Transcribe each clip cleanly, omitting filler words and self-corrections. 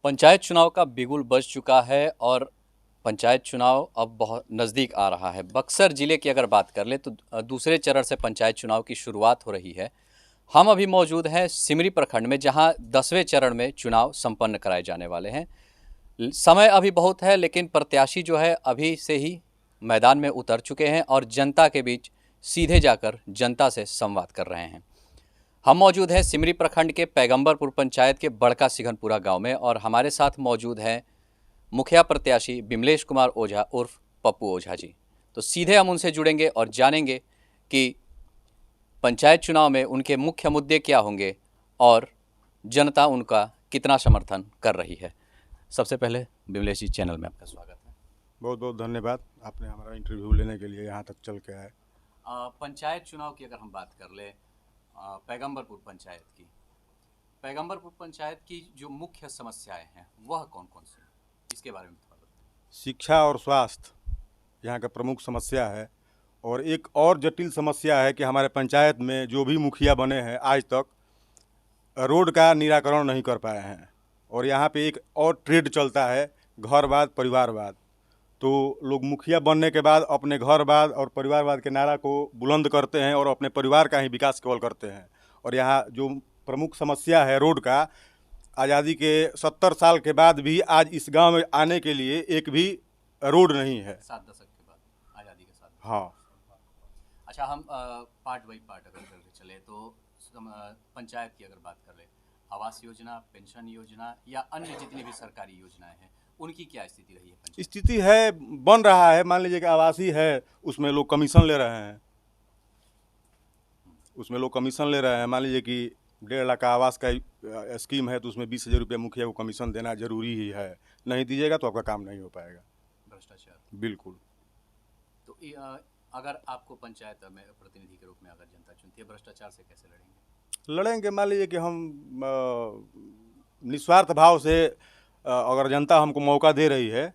पंचायत चुनाव का बिगुल बज चुका है और पंचायत चुनाव अब बहुत नज़दीक आ रहा है। बक्सर ज़िले की अगर बात कर ले तो दूसरे चरण से पंचायत चुनाव की शुरुआत हो रही है। हम अभी मौजूद हैं सिमरी प्रखंड में, जहां 10वें चरण में चुनाव संपन्न कराए जाने वाले हैं। समय अभी बहुत है, लेकिन प्रत्याशी जो है अभी से ही मैदान में उतर चुके हैं और जनता के बीच सीधे जाकर जनता से संवाद कर रहे हैं। हम मौजूद हैं सिमरी प्रखंड के पैगंबरपुर पंचायत के बड़का सिघनपुरा गांव में और हमारे साथ मौजूद हैं मुखिया प्रत्याशी बिमलेश कुमार ओझा उर्फ पप्पू ओझा जी। तो सीधे हम उनसे जुड़ेंगे और जानेंगे कि पंचायत चुनाव में उनके मुख्य मुद्दे क्या होंगे और जनता उनका कितना समर्थन कर रही है। सबसे पहले बिमलेश जी, चैनल में आपका स्वागत है। बहुत बहुत धन्यवाद, आपने हमारा इंटरव्यू लेने के लिए यहाँ तक चल के आए। पंचायत चुनाव की अगर हम बात कर ले, पैगंबरपुर पंचायत की जो मुख्य समस्याएं हैं वह कौन कौन सी हैं, इसके बारे में थोड़ा बताएं। शिक्षा और स्वास्थ्य यहाँ का प्रमुख समस्या है, और एक और जटिल समस्या है कि हमारे पंचायत में जो भी मुखिया बने हैं आज तक रोड का निराकरण नहीं कर पाए हैं। और यहाँ पे एक और ट्रेड चलता है, घरवाद परिवारवाद। तो लोग मुखिया बनने के बाद अपने घरवाद और परिवारवाद के नारा को बुलंद करते हैं और अपने परिवार का ही विकास केवल करते हैं। और यहाँ जो प्रमुख समस्या है रोड का, आज़ादी के 70 साल के बाद भी आज इस गांव में आने के लिए एक भी रोड नहीं है। 7 दशक के बाद, आज़ादी के साथ। हाँ। अच्छा, हम पार्ट बाई पार्ट अगर करके चले तो पंचायत की अगर बात कर ले, आवास योजना, पेंशन योजना या अन्य जितनी भी सरकारी योजनाएं हैं, उनकी क्या स्थिति रही है? स्थिति है, बन रहा है। मान लीजिए कि आवासीय है, उसमें लोग कमीशन ले रहे हैं। मान लीजिए कि 1.5 लाख का आवास का स्कीम है, तो उसमें 20,000 रुपये मुखिया को कमीशन देना जरूरी ही है। नहीं दीजिएगा तो आपका काम नहीं हो पाएगा। भ्रष्टाचार। बिल्कुल। तो अगर आपको पंचायत में प्रतिनिधि के रूप में अगर जनता चुनती है, भ्रष्टाचार से कैसे लड़ेंगे? मान लीजिए कि हम निस्वार्थ भाव से अगर जनता हमको मौका दे रही है,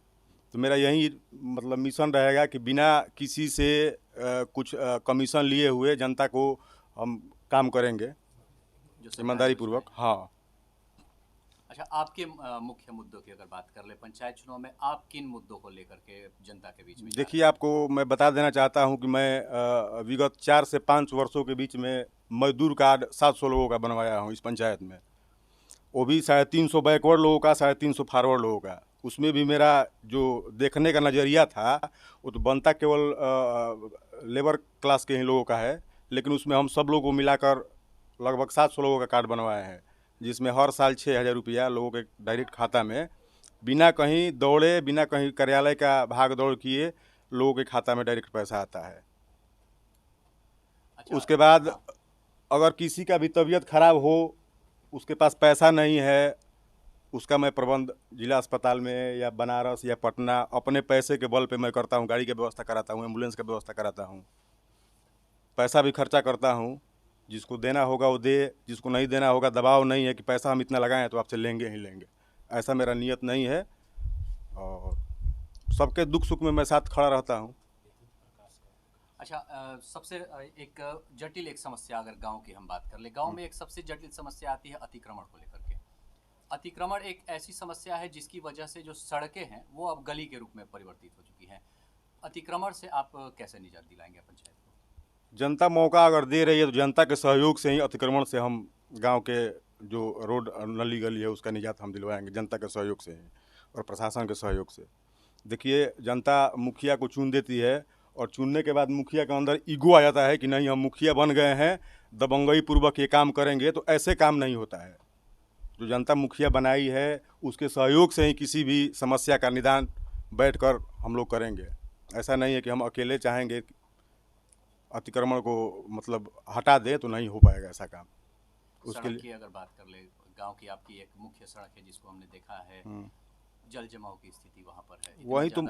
तो मेरा यही मतलब मिशन रहेगा कि बिना किसी से कुछ कमीशन लिए हुए जनता को हम काम करेंगे ईमानदारी पूर्वक। हाँ। अच्छा, आपके मुख्य मुद्दों की अगर बात कर ले, पंचायत चुनाव में आप किन मुद्दों को लेकर के जनता के बीच में? देखिए, आपको मैं बता देना चाहता हूं कि मैं विगत 4 से 5 वर्षों के बीच में मजदूर कार्ड 700 लोगों का बनवाया हूं इस पंचायत में। वो भी 350 बैकवर्ड लोगों का, 350 फॉरवर्ड लोगों का। उसमें भी मेरा जो देखने का नज़रिया था, वो तो बनता केवल लेबर क्लास के ही लोगों का है, लेकिन उसमें हम सब लोगों को मिलाकर लगभग 700 लोगों का कार्ड बनवाए हैं, जिसमें हर साल 6,000 रुपया लोगों के डायरेक्ट खाता में, बिना कहीं दौड़े, बिना कहीं कार्यालय का भाग दौड़ किए, लोगों के खाता में डायरेक्ट पैसा आता है। अच्छा, उसके बाद अगर किसी का भी तबीयत खराब हो, उसके पास पैसा नहीं है, उसका मैं प्रबंध जिला अस्पताल में या बनारस या पटना अपने पैसे के बल पे मैं करता हूँ। गाड़ी की व्यवस्था कराता हूँ, एम्बुलेंस की व्यवस्था कराता हूँ, पैसा भी खर्चा करता हूँ। जिसको देना होगा वो दे, जिसको नहीं देना होगा, दबाव नहीं है कि पैसा हम इतना लगाएं तो आपसे लेंगे ही लेंगे, ऐसा मेरा नियत नहीं है। और सबके दुख सुख में मैं साथ खड़ा रहता हूँ। अच्छा, सबसे एक जटिल समस्या अगर गांव की हम बात कर ले, गांव में एक सबसे जटिल समस्या आती है अतिक्रमण को लेकर के। अतिक्रमण एक ऐसी समस्या है जिसकी वजह से जो सड़कें हैं वो अब गली के रूप में परिवर्तित हो चुकी हैं। अतिक्रमण से आप कैसे निजात दिलाएंगे पंचायत को? जनता मौका अगर दे रही है तो जनता के सहयोग से ही अतिक्रमण से हम गांव के जो रोड नली गली है उसका निजात हम दिलवाएंगे, जनता के सहयोग से ही और प्रशासन के सहयोग से। देखिए, जनता मुखिया को चुन देती है और चुनने के बाद मुखिया के अंदर ईगो आ जाता है कि नहीं, हम मुखिया बन गए हैं, दबंगई पूर्वक ये काम करेंगे। तो ऐसे काम नहीं होता है। जो जनता मुखिया बनाई है उसके सहयोग से ही किसी भी समस्या का निदान बैठकर हम लोग करेंगे। ऐसा नहीं है कि हम अकेले चाहेंगे अतिक्रमण को मतलब हटा दे तो नहीं हो पाएगा ऐसा काम। उसके लिए अगर बात कर ले, गांव की आपकी एक मुख्य सड़क है जिसको हमने देखा है, जल जमाव की स्थिति वहाँ पर है।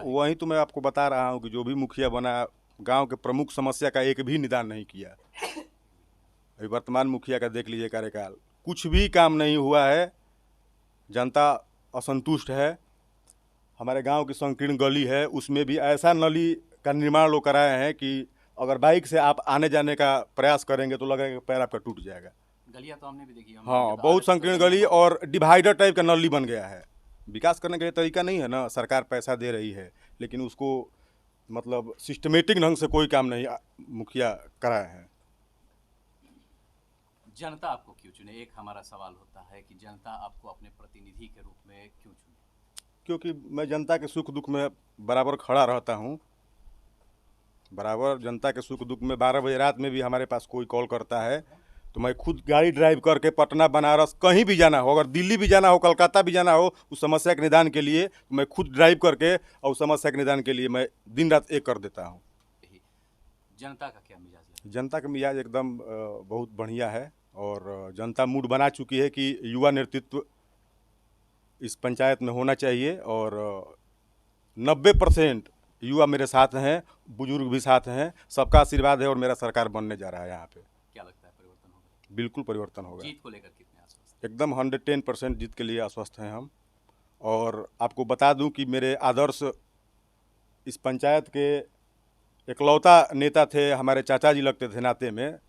वही तो मैं आपको बता रहा हूँ कि जो भी मुखिया बना, गांव के प्रमुख समस्या का एक भी निदान नहीं किया। अभी वर्तमान मुखिया का देख लीजिए कार्यकाल, कुछ भी काम नहीं हुआ है। जनता असंतुष्ट है। हमारे गांव की संकीर्ण गली है, उसमें भी ऐसा नली का निर्माण लोग कराए हैं कि अगर बाइक से आप आने जाने का प्रयास करेंगे तो लगेगा कि पैर आपका टूट जाएगा। गलियां तो हमने भी देखी है। हाँ, बहुत संकीर्ण गली और डिवाइडर टाइप का नली बन गया है। विकास करने का ये तरीका नहीं है ना। सरकार पैसा दे रही है लेकिन उसको मतलब सिस्टमेटिक ढंग से कोई काम नहीं मुखिया कराया है। जनता आपको क्यों चुने, एक हमारा सवाल होता है कि जनता आपको अपने प्रतिनिधि के रूप में क्यों चुने? क्योंकि मैं जनता के सुख दुख में बराबर खड़ा रहता हूँ। बराबर जनता के सुख दुख में 12 बजे रात में भी हमारे पास कोई कॉल करता है तो मैं खुद गाड़ी ड्राइव करके पटना, बनारस, कहीं भी जाना हो, अगर दिल्ली भी जाना हो, कलकत्ता भी जाना हो, उस समस्या के निदान के लिए तो मैं खुद ड्राइव करके और उस समस्या के निदान के लिए मैं दिन रात एक कर देता हूँ। जनता का क्या मिजाज है? जनता का मिजाज एकदम बहुत बढ़िया है और जनता मूड बना चुकी है कि युवा नेतृत्व इस पंचायत में होना चाहिए और 90% युवा मेरे साथ हैं, बुजुर्ग भी साथ हैं, सबका आशीर्वाद है और मेरा सरकार बनने जा रहा है यहाँ पे। क्या लगता है परिवर्तन होगा? बिल्कुल परिवर्तन होगा। जीत को लेकर कितने आश्वस्त? एकदम 110% जीत के लिए आश्वस्त हैं हम। और आपको बता दूं कि मेरे आदर्श इस पंचायत के इकलौता नेता थे, हमारे चाचा जी लगते थे नाते में,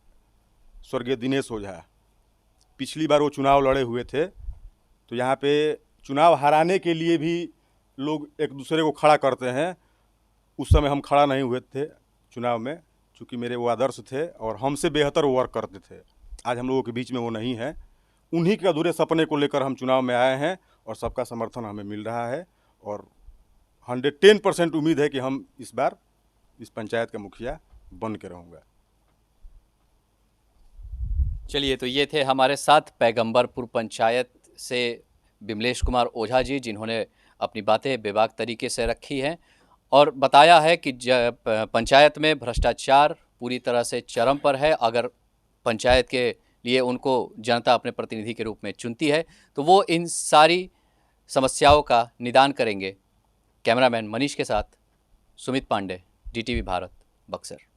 स्वर्गीय दिनेश ओझा। पिछली बार वो चुनाव लड़े हुए थे तो यहाँ पे चुनाव हराने के लिए भी लोग एक दूसरे को खड़ा करते हैं। उस समय हम खड़ा नहीं हुए थे चुनाव में, चूँकि मेरे वो आदर्श थे और हमसे बेहतर वो वर्क करते थे। आज हम लोगों के बीच में वो नहीं है। उन्हीं के अधूरे सपने को लेकर हम चुनाव में आए हैं और सबका समर्थन हमें मिल रहा है और 110% उम्मीद है कि हम इस बार इस पंचायत का मुखिया बन के रहूँगा। चलिए, तो ये थे हमारे साथ पैगंबरपुर पंचायत से बिमलेश कुमार ओझा जी, जिन्होंने अपनी बातें बेबाक तरीके से रखी हैं और बताया है कि पंचायत में भ्रष्टाचार पूरी तरह से चरम पर है। अगर पंचायत के लिए उनको जनता अपने प्रतिनिधि के रूप में चुनती है तो वो इन सारी समस्याओं का निदान करेंगे। कैमरामैन मनीष के साथ सुमित पांडे, DTV भारत, बक्सर।